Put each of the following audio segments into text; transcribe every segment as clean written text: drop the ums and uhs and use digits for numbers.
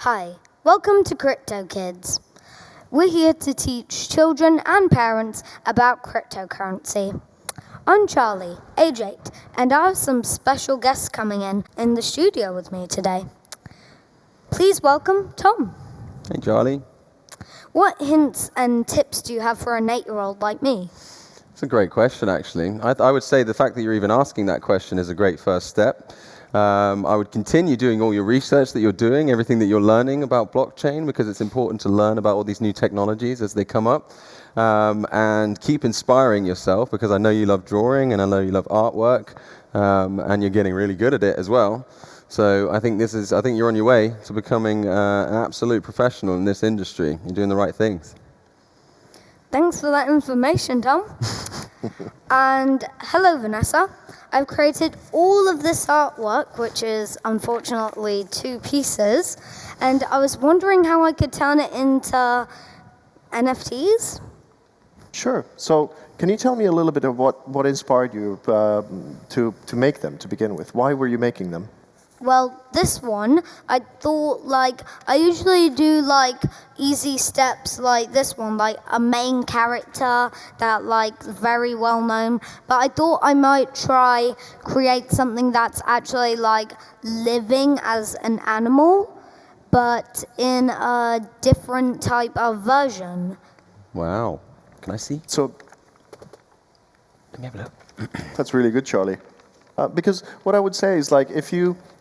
Hi, welcome to Crypto Kids. We're here to teach children and parents about cryptocurrency. I'm Charlie, age 8, and I have some special guests coming in the studio with me today. Please welcome Tom. Hey, Charlie. What hints and tips do you have for an 8-year-old like me? It's a great question, actually. I would say the fact that you're even asking that question is a great first step. I would continue doing all your research that you're doing, everything that you're learning about blockchain, because it's important to learn about all these new technologies as they come up. And keep inspiring yourself, because I know you love drawing and I know you love artwork, and you're getting really good at it as well. So I think you're on your way to becoming an absolute professional in this industry. You're doing the right things. Thanks for that information, Tom. And hello, Vanessa. I've created all of this artwork, which is unfortunately 2 pieces, and I was wondering how I could turn it into NFTs. Sure. So can you tell me a little bit of what inspired you to make them to begin with? Why were you making them? Well, this one, I thought, I usually do, easy steps like this one, like a main character that, very well known. But I thought I might try create something that's actually, living as an animal, but in a different type of version. Wow. Can I see? So Let me have a look. that's really good, Charlie. Because what I would say is,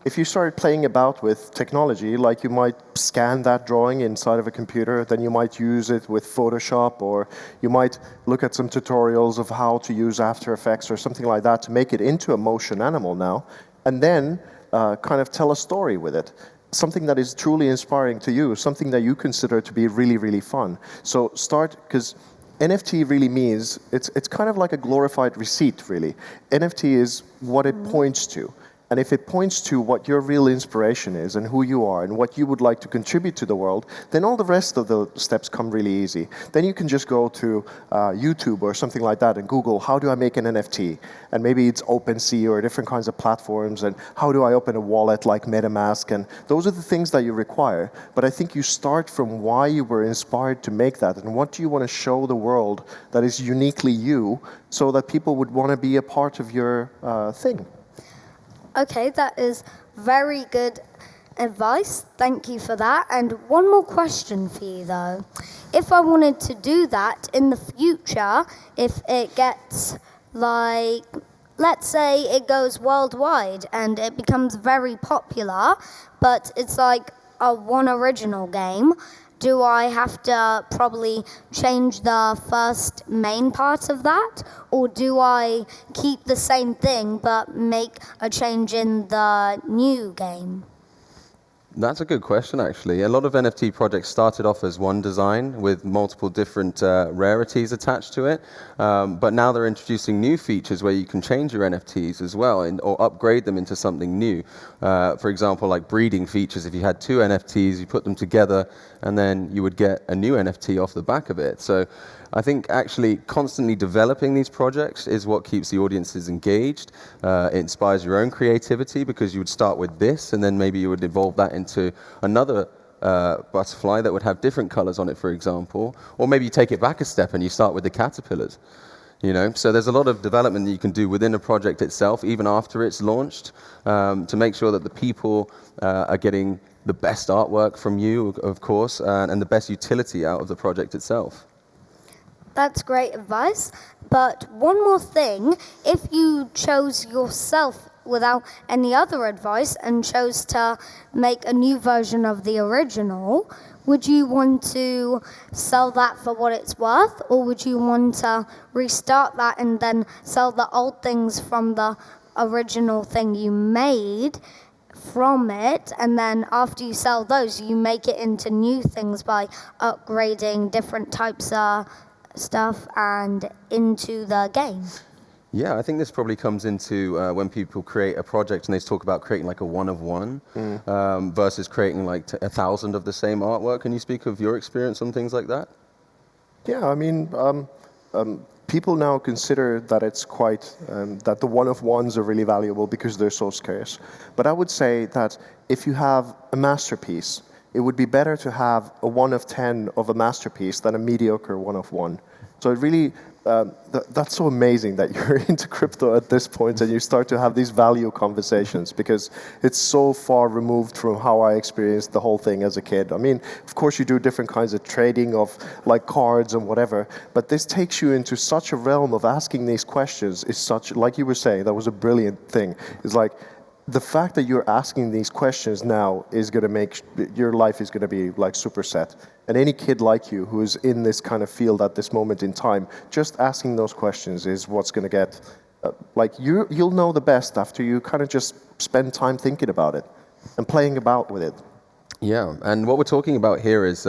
if you started playing about with technology, you might scan that drawing inside of a computer, then you might use it with Photoshop, or you might look at some tutorials of how to use After Effects or something like that to make it into a motion animal now, and then kind of tell a story with it. Something that is truly inspiring to you, something that you consider to be really, really fun. So start, because NFT really means, it's kind of like a glorified receipt, really. NFT is what it points to. And if it points to what your real inspiration is and who you are and what you would like to contribute to the world, then all the rest of the steps come really easy. Then you can just go to YouTube or something like that and Google, how do I make an NFT? And maybe it's OpenSea or different kinds of platforms, and how do I open a wallet like MetaMask? And those are the things that you require. But I think you start from why you were inspired to make that and what do you want to show the world that is uniquely you, so that people would want to be a part of your thing. Okay, that is very good advice. Thank you for that. And one more question for you, though. If I wanted to do that in the future, if it gets, let's say it goes worldwide and it becomes very popular, but it's like a one original game, do I have to probably change the first main part of that? Or do I keep the same thing but make a change in the new game? That's a good question, actually. A lot of NFT projects started off as one design with multiple different rarities attached to it, but now they're introducing new features where you can change your NFTs as well, or upgrade them into something new. For example, like breeding features. If you had 2 NFTs, you put them together, and then you would get a new NFT off the back of it. So I think actually constantly developing these projects is what keeps the audiences engaged. It inspires your own creativity, because you would start with this and then maybe you would evolve that into another butterfly that would have different colors on it, for example. Or maybe you take it back a step and you start with the caterpillars. So there's a lot of development that you can do within a project itself, even after it's launched, to make sure that the people are getting the best artwork from you, of course, and the best utility out of the project itself. That's great advice. But one more thing, if you chose yourself without any other advice and chose to make a new version of the original, would you want to sell that for what it's worth, or would you want to restart that and then sell the old things from the original thing you made from it, and then after you sell those, you make it into new things by upgrading different types of stuff and into the game? Yeah, I think this probably comes into when people create a project and they talk about creating like a one of one versus creating like 1,000 of the same artwork. Can you speak of your experience on things like that? Yeah, I mean, people now consider that it's quite, that the one-of-ones are really valuable because they're so scarce. But I would say that if you have a masterpiece, it would be better to have a 1 of 10 of a masterpiece than a mediocre 1 of 1. So it really, that's so amazing that you're into crypto at this point and you start to have these value conversations, because it's so far removed from how I experienced the whole thing as a kid. I mean, of course you do different kinds of trading of like cards and whatever, but this takes you into such a realm of asking these questions is such, like you were saying, that was a brilliant thing. It's like, the fact that you're asking these questions now is going to make your life is going to be like super set. And any kid like you who is in this kind of field at this moment in time, just asking those questions is what's going to get, like you'll know the best after you kind of just spend time thinking about it and playing about with it. Yeah, and what we're talking about here is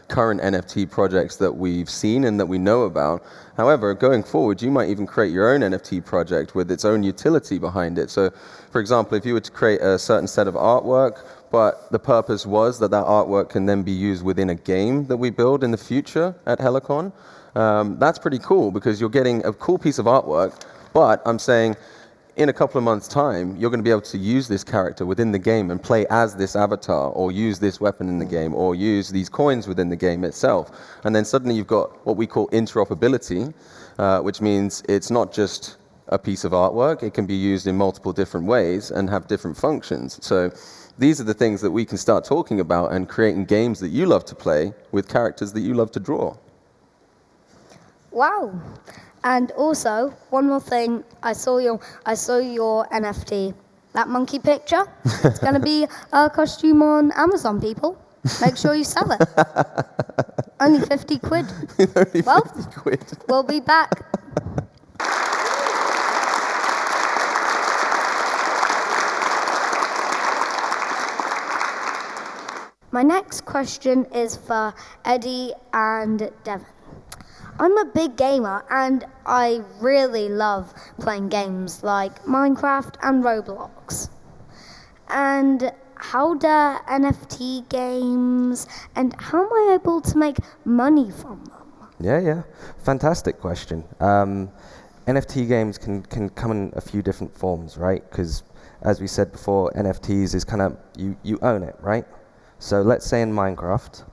current NFT projects that we've seen and that we know about. However, going forward, you might even create your own NFT project with its own utility behind it. So, for example, if you were to create a certain set of artwork, but the purpose was that that artwork can then be used within a game that we build in the future at Helicon, that's pretty cool, because you're getting a cool piece of artwork, but I'm saying, in a couple of months' time, you're going to be able to use this character within the game and play as this avatar, or use this weapon in the game, or use these coins within the game itself. And then suddenly you've got what we call interoperability, which means it's not just a piece of artwork. It can be used in multiple different ways and have different functions. So these are the things that we can start talking about and creating games that you love to play with characters that you love to draw. Wow. And also, one more thing, I saw your NFT. That monkey picture, it's going to be a costume on Amazon, people. Make sure you sell it. Only 50 quid. Only Well, 50 quid. We'll be back. My next question is for Eddie and Devin. I'm a big gamer and I really love playing games like Minecraft and Roblox. And how do NFT games, and how am I able to make money from them? Yeah. Fantastic question. NFT games can come in a few different forms, right? Because as we said before, NFTs is kind of, you own it, right? So let's say in Minecraft,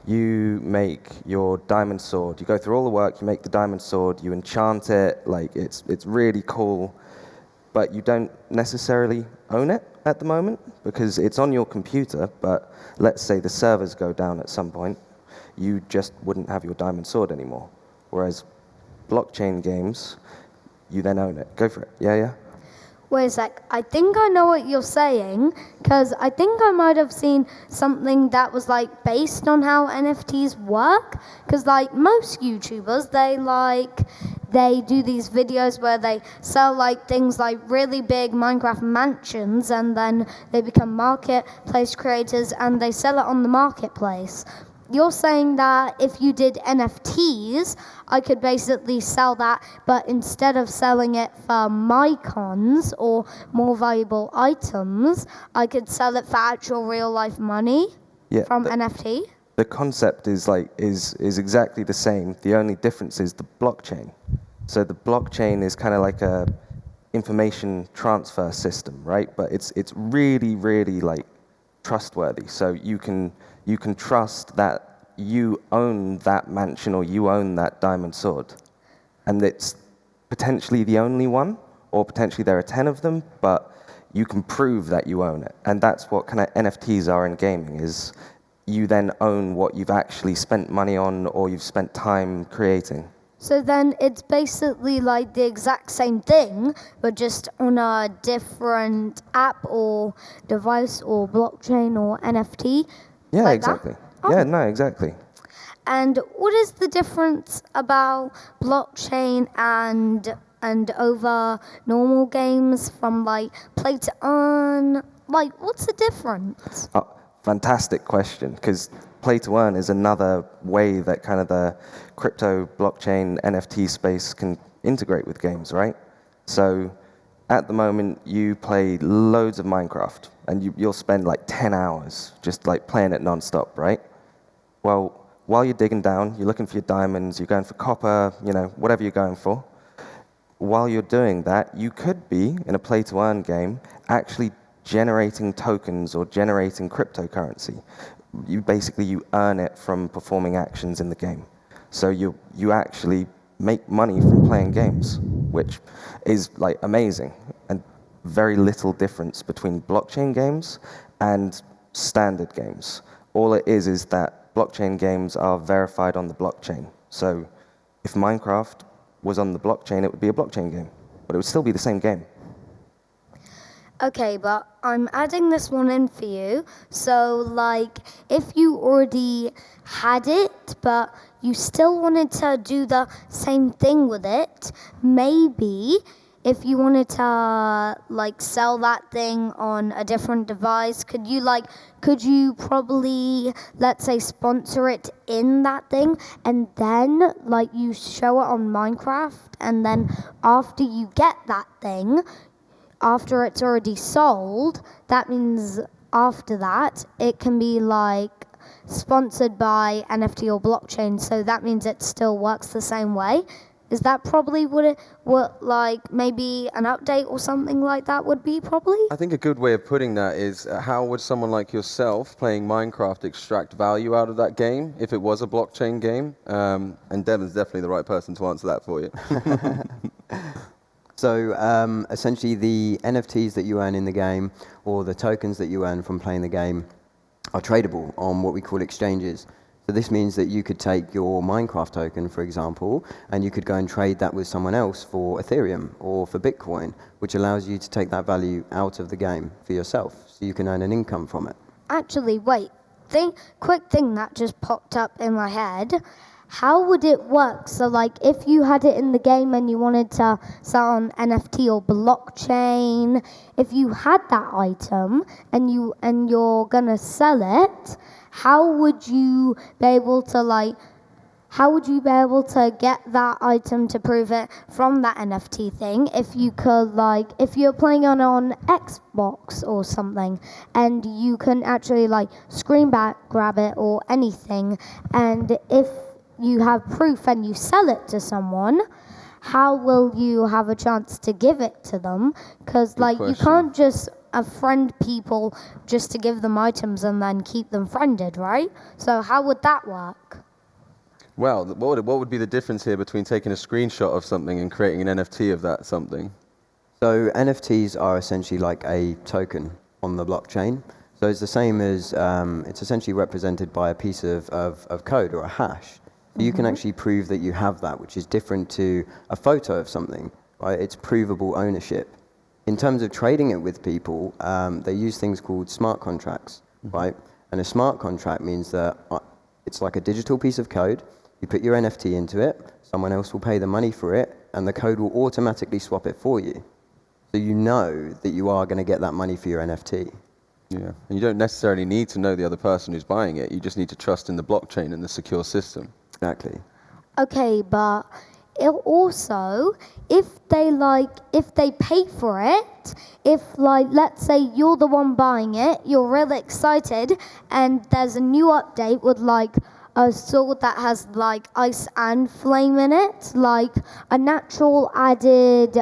you make your diamond sword. You go through all the work, you make the diamond sword, you enchant it, like it's really cool, but you don't necessarily own it at the moment because it's on your computer, but let's say the servers go down at some point, you just wouldn't have your diamond sword anymore. Whereas blockchain games, you then own it. Go for it. Yeah. Wait a sec, I think I know what you're saying, because I think I might have seen something that was like based on how NFTs work, because like most YouTubers, they do these videos where they sell like things like really big Minecraft mansions, and then they become marketplace creators and they sell it on the marketplace. You're saying that if you did NFTs, I could basically sell that, but instead of selling it for mycons or more valuable items, I could sell it for actual real life money from NFT? The concept is exactly the same. The only difference is the blockchain. So the blockchain is kind of like a information transfer system, right? But it's really, really like trustworthy. So you can trust that you own that mansion or you own that diamond sword. And it's potentially the only one, or potentially there are 10 of them, but you can prove that you own it. And that's what kind of NFTs are in gaming, is you then own what you've actually spent money on or you've spent time creating. So then it's basically like the exact same thing, but just on a different app or device or blockchain or NFT. Yeah, like exactly. That? Oh. Yeah, no, exactly. And what is the difference about blockchain and over normal games from like play to earn? Like, what's the difference? Oh, fantastic question, because play to earn is another way that kind of the crypto, blockchain, NFT space can integrate with games, right? So at the moment, you play loads of Minecraft, and you'll spend like 10 hours just like playing it non-stop, right? Well, while you're digging down, you're looking for your diamonds, you're going for copper, whatever you're going for. While you're doing that, you could be, in a play-to-earn game, actually generating tokens or generating cryptocurrency. You earn it from performing actions in the game. So you actually make money from playing games, which is like amazing, and very little difference between blockchain games and standard games. All it is that blockchain games are verified on the blockchain. So if Minecraft was on the blockchain, it would be a blockchain game, but it would still be the same game. Okay, but I'm adding this one in for you. So, like, if you already had it, but you still wanted to do the same thing with it, maybe if you wanted to, like, sell that thing on a different device, could you probably, let's say, sponsor it in that thing, and then, like, you show it on Minecraft, and then after you get that thing, after it's already sold, that means after that, it can be like sponsored by NFT or blockchain, so that means it still works the same way. Is that probably what like maybe an update or something like that would be probably? I think a good way of putting that is how would someone like yourself playing Minecraft extract value out of that game if it was a blockchain game? And Devin's definitely the right person to answer that for you. So essentially the NFTs that you earn in the game or the tokens that you earn from playing the game are tradable on what we call exchanges. So this means that you could take your Minecraft token, for example, and you could go and trade that with someone else for Ethereum or for Bitcoin, which allows you to take that value out of the game for yourself, so you can earn an income from it. Actually, wait. Quick thing that just popped up in my head. How would it work? So, like, if you had it in the game and you wanted to sell on NFT or blockchain, if you had that item and you're gonna sell it, how would you be able to get that item to prove it from that NFT thing? If you could, like, if you're playing on Xbox or something, and you can actually like screen grab it or anything, and if you have proof and you sell it to someone, how will you have a chance to give it to them? Because like you can't just friend people just to give them items and then keep them friended, right? So how would that work? Well, what would be the difference here between taking a screenshot of something and creating an NFT of that something? So NFTs are essentially like a token on the blockchain. So it's the same as, it's essentially represented by a piece of code or a hash. So you can actually prove that you have that, which is different to a photo of something, right? It's provable ownership. In terms of trading it with people, they use things called smart contracts, right? And a smart contract means that it's like a digital piece of code. You put your NFT into it, someone else will pay the money for it, and the code will automatically swap it for you. So you know that you are going to get that money for your NFT. Yeah, and you don't necessarily need to know the other person who's buying it. You just need to trust in the blockchain and the secure system. Exactly. Okay, but it also, if they pay for it, if like, let's say you're the one buying it, you're really excited, and there's a new update with like a sword that has like ice and flame in it, like a natural added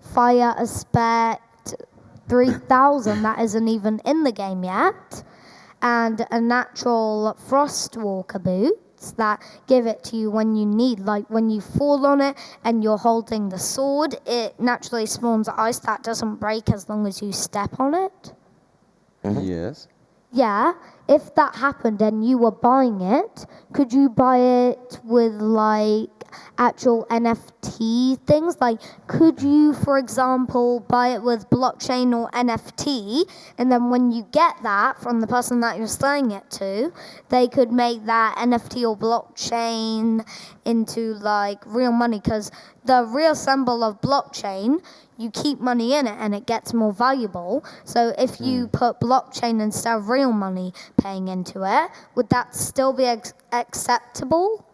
fire aspect 3000 that isn't even in the game yet, and a natural frostwalker boot that give it to you when you need, like when you fall on it and you're holding the sword, it naturally spawns ice that doesn't break as long as you step on it. Yes. Yeah, if that happened and you were buying it, could you buy it with like actual NFT things? Like, could you, for example, buy it with blockchain or NFT, and then when you get that from the person that you're selling it to, they could make that NFT or blockchain into like real money? Because the real symbol of blockchain, you keep money in it and it gets more valuable. So if you put blockchain instead of real money paying into it, would that still be acceptable?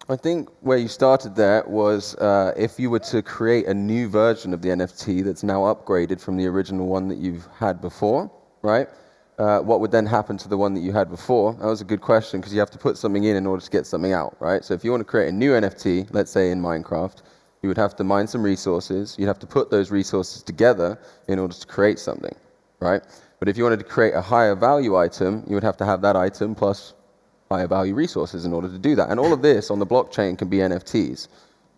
I think where you started there was if you were to create a new version of the NFT that's now upgraded from the original one that you've had before, right? What would then happen to the one that you had before? That was a good question, because you have to put something in order to get something out, right? So if you want to create a new NFT, let's say in Minecraft, you would have to mine some resources. You'd have to put those resources together in order to create something, right? But if you wanted to create a higher value item, you would have to have that item plus higher value resources in order to do that. And all of this on the blockchain can be NFTs,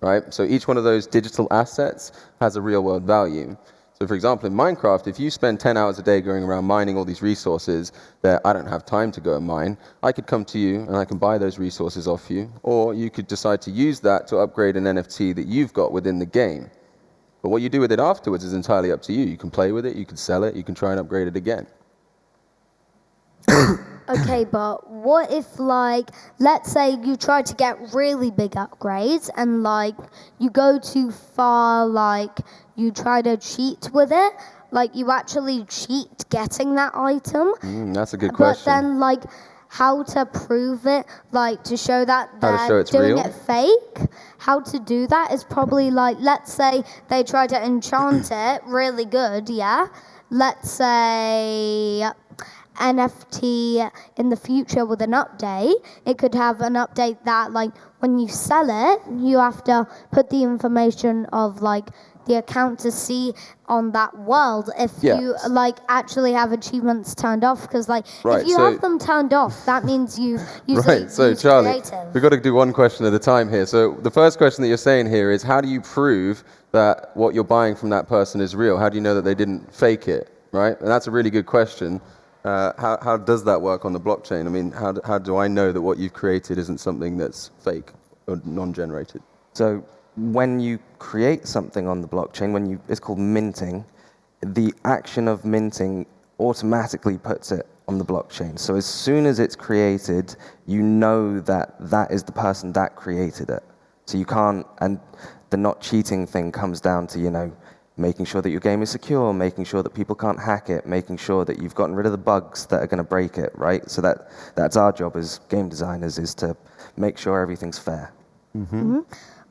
right? So each one of those digital assets has a real world value. So for example, in Minecraft, if you spend 10 hours a day going around mining all these resources that I don't have time to go and mine, I could come to you and I can buy those resources off you, or you could decide to use that to upgrade an NFT that you've got within the game. But what you do with it afterwards is entirely up to you. You can play with it, you can sell it, you can try and upgrade it again. Okay, but what if, like, let's say you try to get really big upgrades and, like, you go too far, like, you try to cheat with it, like, you actually cheat getting that item. That's a good question. But then, like, how to prove it, like, to show that How to show they're it's doing real? it fake, how to do that is probably, like, let's say they try to enchant it really good, yeah? Let's say NFT in the future with an update, it could have an update that, like, when you sell it, you have to put the information of, like, the account to see on that world if you, like, actually have achievements turned off, because, like, Right, if you so- have them turned off, that means you Right, so use Charlie, creative. we've got to do one question at a time here. So the first question that you're saying here is, how do you prove that what you're buying from that person is real? How do you know that they didn't fake it, right? And that's a really good question. How does that work on the blockchain? I mean, how do I know that what you've created isn't something that's fake or non-generated? So when you create something on the blockchain, it's called minting, the action of minting automatically puts it on the blockchain. So as soon as it's created, you know that that is the person that created it. So you can't, and the not cheating thing comes down to, making sure that your game is secure, making sure that people can't hack it, making sure that you've gotten rid of the bugs that are going to break it, right? So that's our job as game designers, is to make sure everything's fair.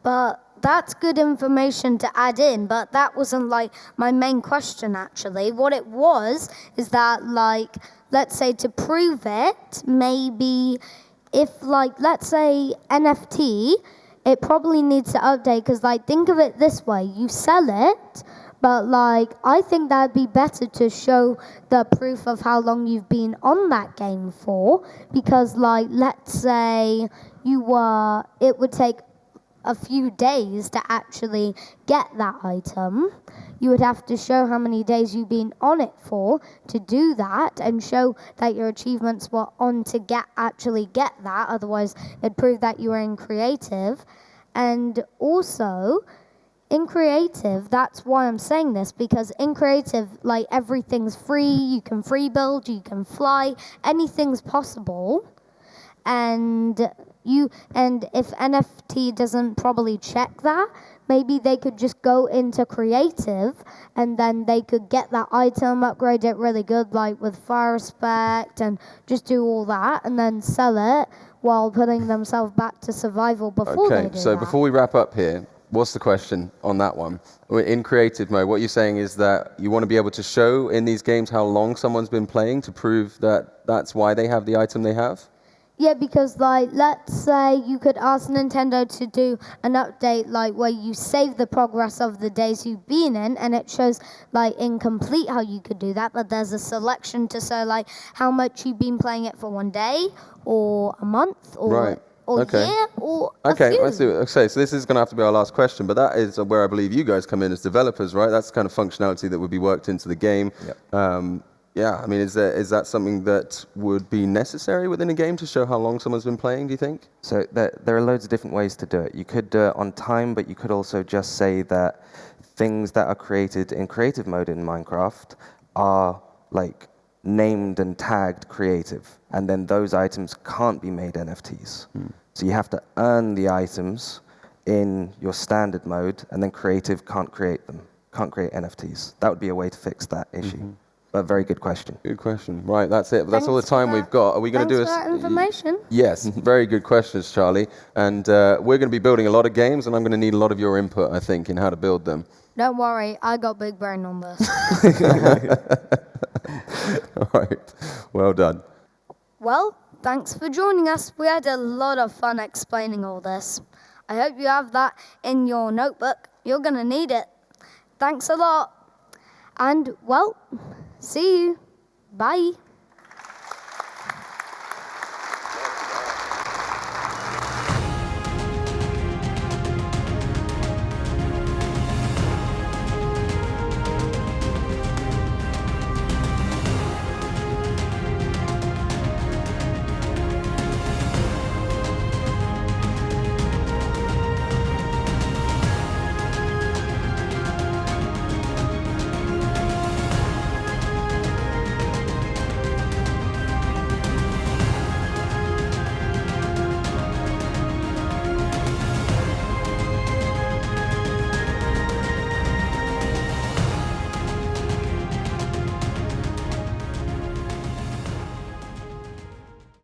But that's good information to add in, but that wasn't, like, my main question, actually. What it was is that, like, let's say to prove it, maybe if, like, let's say NFT, it probably needs to update, because, like, think of it this way. You sell it, but, like, I think that'd be better to show the proof of how long you've been on that game for, because, like, let's say it would take a few days to actually get that item. You would have to show how many days you've been on it for to do that, and show that your achievements were on to actually get that. Otherwise, it'd prove that you were in creative. And also, in creative, that's why I'm saying this, because in creative, like, everything's free. You can free build, you can fly, anything's possible. And if NFT doesn't probably check that, maybe they could just go into creative, and then they could get that item, upgrade it really good, like with fire respect, and just do all that, and then sell it while putting themselves back to survival before they do Okay, so that. before we wrap up here, what's the question on that one? In creative mode, what you're saying is that you want to be able to show in these games how long someone's been playing to prove that that's why they have the item they have? Yeah, because, like, let's say you could ask Nintendo to do an update, like, where you save the progress of the days you've been in, and it shows, like, incomplete how you could do that, but there's a selection to show, like, how much you've been playing it for one day, or a month, or Right. Okay. year, or Okay, a few. let's do it. Okay, so this is going to have to be our last question, but that is where I believe you guys come in as developers, right? That's the kind of functionality that would be worked into the game. Yep. Yeah, I mean, is that something that would be necessary within a game to show how long someone's been playing, do you think? So there are loads of different ways to do it. You could do it on time, but you could also just say that things that are created in creative mode in Minecraft are, like, named and tagged creative, and then those items can't be made NFTs. So you have to earn the items in your standard mode, and then creative can't create them, can't create NFTs. That would be a way to fix that issue. But very good question. Good question. Right, that's it. That's all the Thanks for time that. we've got. Are we going to do Thanks for that information. Yes, very good questions, Charlie. And we're going to be building a lot of games, and I'm going to need a lot of your input, I think, in how to build them. Don't worry, I got big brain on this. All right, well done. Well, thanks for joining us. We had a lot of fun explaining all this. I hope you have that in your notebook. You're going to need it. Thanks a lot. And, well, see you. Bye.